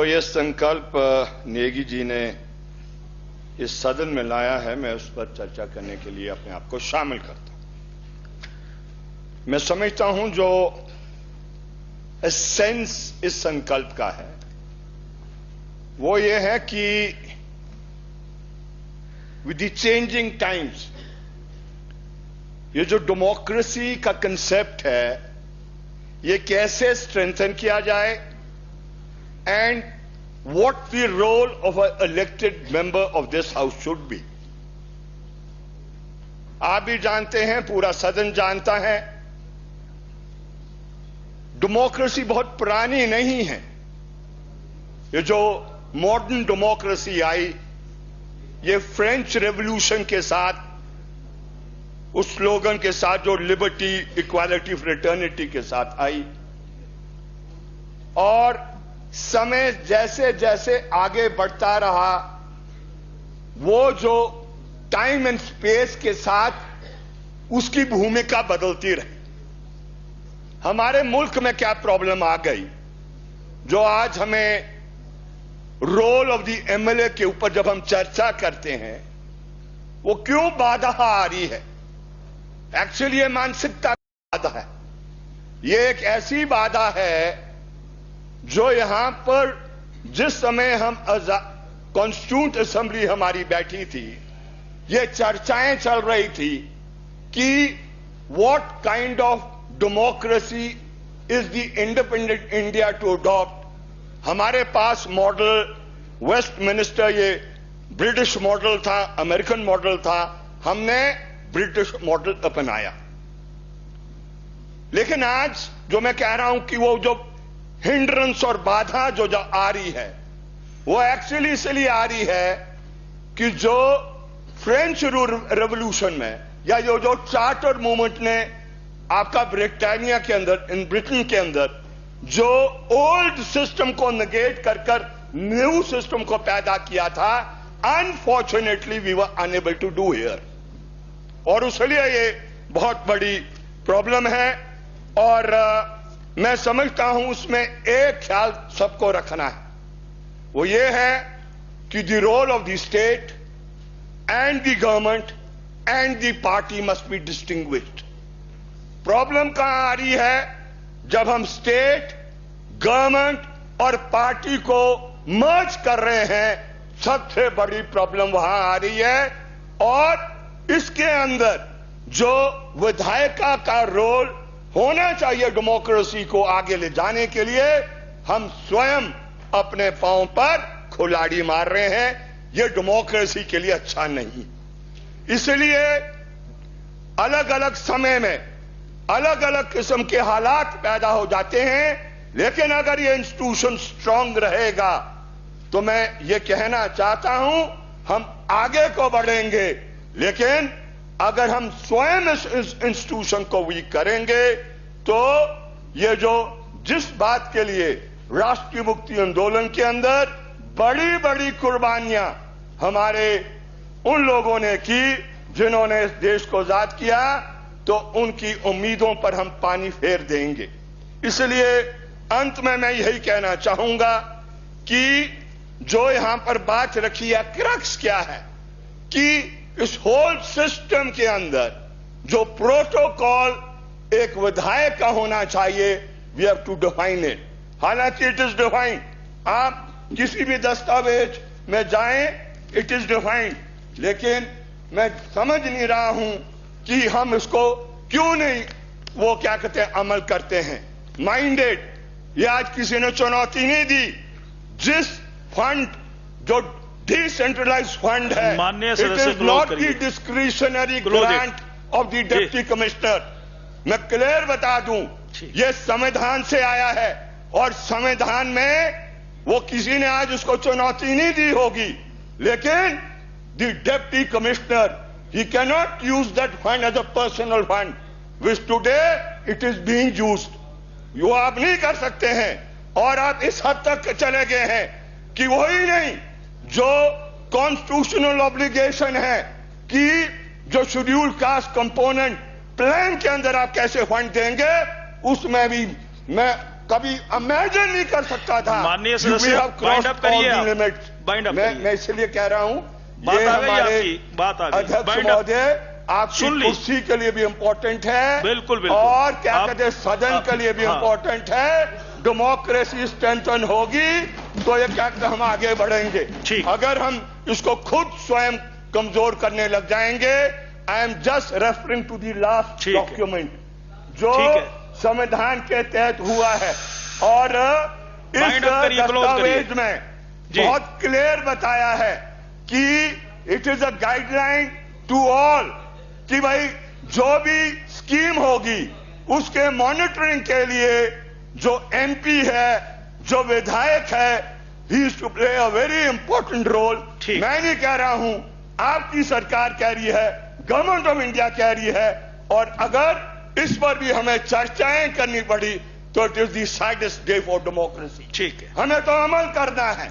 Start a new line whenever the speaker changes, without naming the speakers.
तो ये संकल्प नेगी जी ने इस सदन में लाया है, मैं उस पर चर्चा करने के लिए अपने आप को शामिल करता हूं। मैं समझता हूं जो एसेंस इस संकल्प का है वो ये है कि विद द चेंजिंग टाइम्स ये जो डेमोक्रेसी का कंसेप्ट है ये कैसे स्ट्रेंथन किया जाए and what the role of an elected member of this house should be। आप भी जानते हैं, पूरा सदन जानता है, डेमोक्रेसी बहुत पुरानी नहीं है। ये जो मॉडर्न डेमोक्रेसी आई ये फ्रेंच रेवोल्यूशन के साथ, उस स्लोगन के साथ जो लिबर्टी, इक्वालिटी, फ्रेटर्निटी के साथ आई, और समय जैसे जैसे आगे बढ़ता रहा वो जो टाइम एंड स्पेस के साथ उसकी भूमिका बदलती रही। हमारे मुल्क में क्या प्रॉब्लम आ गई जो आज हमें रोल ऑफ द एमएलए के ऊपर जब हम चर्चा करते हैं वो क्यों बाधा आ रही है। एक्चुअली ये मानसिकता की बाधा है। ये एक ऐसी बाधा है जो यहां पर जिस समय हम कॉन्स्टिट्यूंट असेंबली हमारी बैठी थी ये चर्चाएं चल रही थी कि what kind of democracy is the independent India to adopt. हमारे पास मॉडल वेस्टमिनिस्टर ये ब्रिटिश मॉडल था, अमेरिकन मॉडल था, हमने ब्रिटिश मॉडल अपनाया। लेकिन आज जो मैं कह रहा हूं कि वो जो हिंड्रेंस और बाधा जो आ रही है वो एक्चुअली इसलिए आ रही है कि जो फ्रेंच रेवोल्यूशन में या जो चार्टर मूवमेंट ने आपका ब्रिटानिया के अंदर, इन ब्रिटेन के अंदर जो ओल्ड सिस्टम को नेगेट कर न्यू सिस्टम को पैदा किया था, unfortunately we were unable to do here. और इसलिए ये बहुत बड़ी प्रॉब्लम है। और मैं समझता हूं उसमें एक ख्याल सबको रखना है, वो ये है कि the role of the state and the government and the party must be distinguished. Problem कहां आ रही है जब हम स्टेट, गवर्नमेंट और पार्टी को मर्ज कर रहे हैं, सबसे बड़ी प्रॉब्लम वहां आ रही है। और इसके अंदर जो विधायिका का रोल होना चाहिए डेमोक्रेसी को आगे ले जाने के लिए, हम स्वयं अपने पांव पर कुल्हाड़ी मार रहे हैं। यह डेमोक्रेसी के लिए अच्छा नहीं। इसलिए अलग अलग समय में अलग अलग किस्म के हालात पैदा हो जाते हैं, लेकिन अगर यह इंस्टीट्यूशन स्ट्रांग रहेगा तो मैं ये कहना चाहता हूं हम आगे को बढ़ेंगे। लेकिन अगर हम स्वयं इस इंस्टीट्यूशन को वीक करेंगे तो ये जो जिस बात के लिए राष्ट्रीय मुक्ति आंदोलन के अंदर बड़ी बड़ी कुर्बानियां हमारे उन लोगों ने की जिन्होंने इस देश को आजाद किया, तो उनकी उम्मीदों पर हम पानी फेर देंगे। इसलिए अंत में मैं यही कहना चाहूंगा कि जो यहां पर बात रखी है, क्रक्स क्या है कि इस होल सिस्टम के अंदर जो प्रोटोकॉल एक विधायक का होना चाहिए, we have to define it. हालांकि इट इज डिफाइंड, आप किसी भी दस्तावेज में जाएं इट इज डिफाइंड, लेकिन मैं समझ नहीं रहा हूं कि हम इसको क्यों नहीं वो क्या कहते हैं अमल करते हैं। माइंडेड, ये आज किसी ने चुनौती नहीं दी। जिस फंड जो डिसेंट्रलाइज्ड फंड है, it is not the discretionary grant of the deputy commissioner. मैं क्लियर बता दूं, यह संविधान से आया है और संविधान में वो किसी ने आज उसको चुनौती नहीं दी होगी, लेकिन the deputy commissioner he can not use that fund as a personal fund which today it is being used. वो आप नहीं कर सकते हैं। और आप इस हद तक चले गए हैं कि वही नहीं जो कॉन्स्टिट्यूशनल ऑब्लिगेशन है कि जो शेड्यूल्ड कास्ट कंपोनेंट प्लान के अंदर आप कैसे फंड देंगे, उसमें भी मैं कभी इमेजिन नहीं कर सकता था।
माननीय सदस्य, बाइंड अप करिए आप। बाइंड अप करिए।
मैं इसलिए कह रहा हूं,
बात आ गई आपकी, बात आ गई।
अध्यक्ष महोदय, आपकी कुर्सी के लिए भी इम्पोर्टेंट है,
बिल्कुल बिल्कुल,
और क्या कहते हैं सदन के लिए भी इम्पोर्टेंट है। डेमोक्रेसी स्ट्रेंथन होगी तो ये क्या कहते हम आगे बढ़ेंगे। अगर हम इसको खुद स्वयं कमजोर करने लग जाएंगे, I am just referring to the last document जो संविधान के तहत हुआ है, और इस दस्तावेज में बहुत क्लियर बताया है कि it is a guideline to all कि भाई जो भी स्कीम होगी उसके मॉनिटरिंग के लिए जो एमपी है, जो विधायक है, he is to play a very important role. मैं नहीं कह रहा हूं, आपकी सरकार कह रही है, गवर्नमेंट ऑफ इंडिया कह रही है, और अगर इस पर भी हमें चर्चाएं करनी पड़ी तो it is the saddest day for democracy.
ठीक है,
हमें तो अमल करना है।